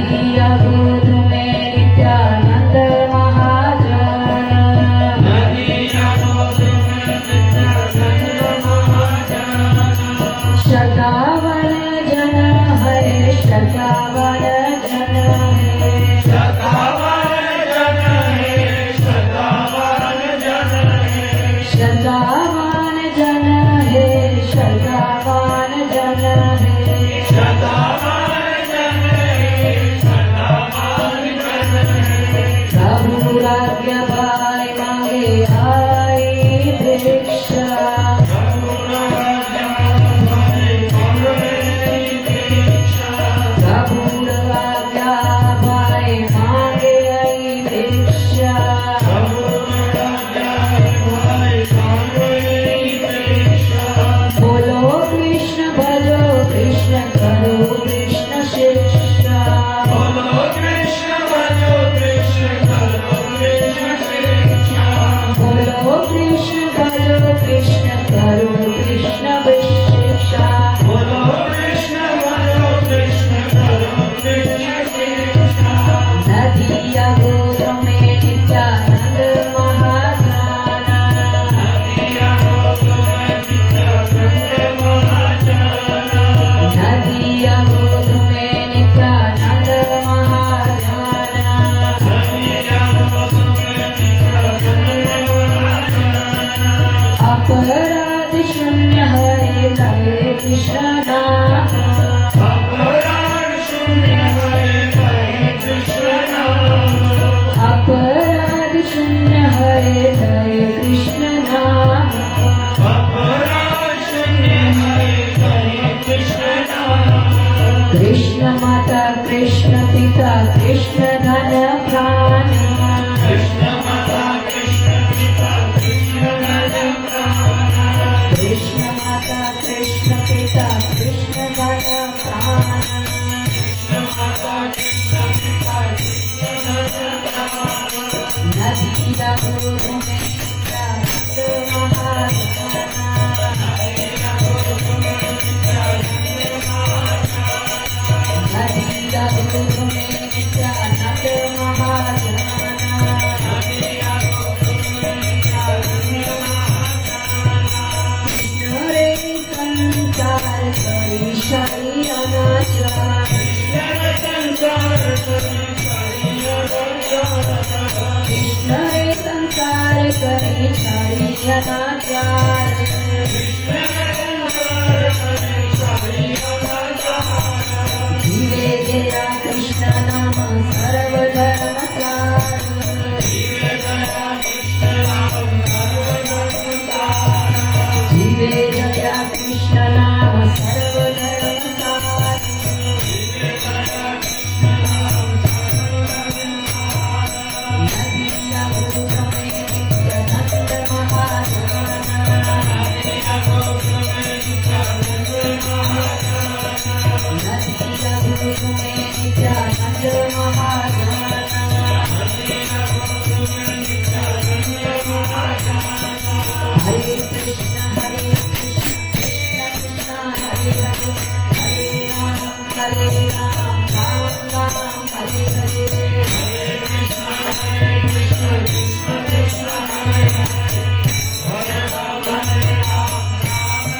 नदिया गोद में नित्यानंद महाजन, नदिया गोद में नित्यानंद महाजन। शतावन जन है, शतावन जन है, शतावन जन है, शतावन जन है। शतावन जन है, शतावन जन है, शतावन जन है, शतावन जन है। प्रभु राज्य भाई मांगे आई भिक्षा, प्रभु राज्य भाई मांगे आई भिक्षा, बोलो कृष्ण भजो कृष्ण करो कृष्ण शिक्षा, बोलो कृष्ण भजो कृष्ण करो कृष्ण शिक्षा। बोलो कृष्ण भजो कृष्ण करो कृष्ण शिक्षा, बोलो कृष्ण भजो कृष्ण करो कृष्ण शिक्षा। नदिया गोद में नित्यानंद महाज्ञान, नदिया गोद में नित्यानंद महाजन। नदिया गोद में नित्यानंद महाज्ञान, नदिया गोद में नित्यानंद महाजन। अपराध शून्य हरे हरे कृष्ण नाम, अपराध शून्य हरे हरे कृष्ण नाम। अपराध शून्य हरे हरे कृष्ण नाम, अपराध शून्य हरे हरे कृष्ण नाम। कृष्ण माता कृष्ण पिता कृष्ण धन प्राण, कृष्ण माता कृष्ण पिता कृष्ण धन प्राण। कृष्ण माता कृष्ण पिता कृष्ण धन प्राण, कृष्ण माता कृष्ण पिता कृष्ण धन प्राण। नदिया गोद में नित्यानंद महाजन, नदिया गोद में नित्यानंद महाजन। नदिया गोद में नित्यानंद महाजन, नदिया गोद में नित्यानंद महाजन। रे संसार करी शरी अनाचार, कृष्ण संसार करी सारी अनाचार। कृष्ण रे संसार करी शरी अनाचार, कृष्ण संसार करी सारी अनाचार। धीरे जया कृष्ण नाम सर्वधर्म सार, जीवे गया कृष्ण नाम सर्वधर्म सार। धीरे जया कृष्ण नाम सर्वधर्म सार, जीवे गया कृष्ण नाम सर्वधर्म सार। नदिया गोद में नित्यानंद महाजन, नदिया गोद में नित्यानंद महाजन। नदिया गोद में नित्यानंद महाजन, नदिया गोद में नित्यानंद महाजन। हरे कृष्ण कृष्ण कृष्ण हरे हरे, हरे राम राम राम हरे हरे, हरे कृष्ण कृष्ण कृष्ण हरे हरे। हरे राम राम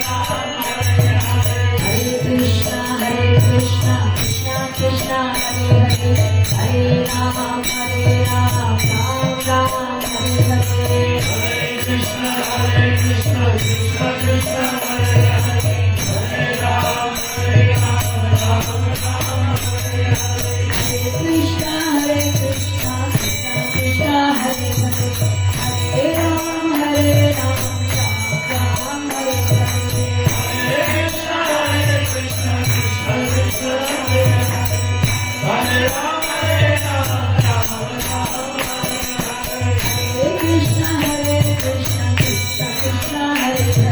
राम हरे हरे। हरे कृष्ण कृष्ण कृष्ण हरे हरे, हरे राम राम राम हरे हरे, हरे कृष्ण कृष्ण कृष्ण हरे हरे। हरे राम राम राम हरे हरे। हरे कृष्ण कृष्ण कृष्ण हरे हरे, हरे राम राम राम हरे हरे, हरे कृष्ण कृष्ण कृष्ण हरे हरे। हरे राम राम राम हरे हरे। हरे Krishna Krishna Krishna Krishna Hare Hare,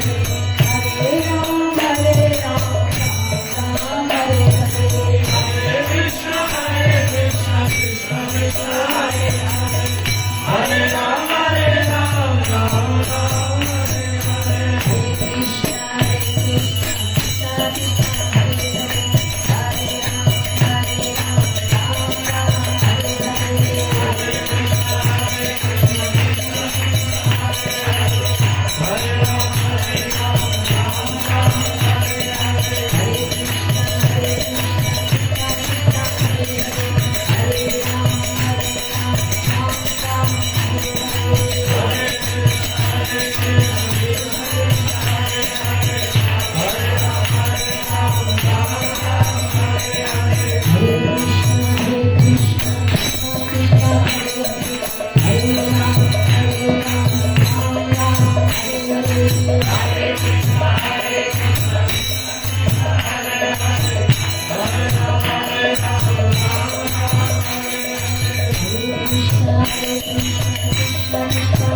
Krishna Krishna Krishna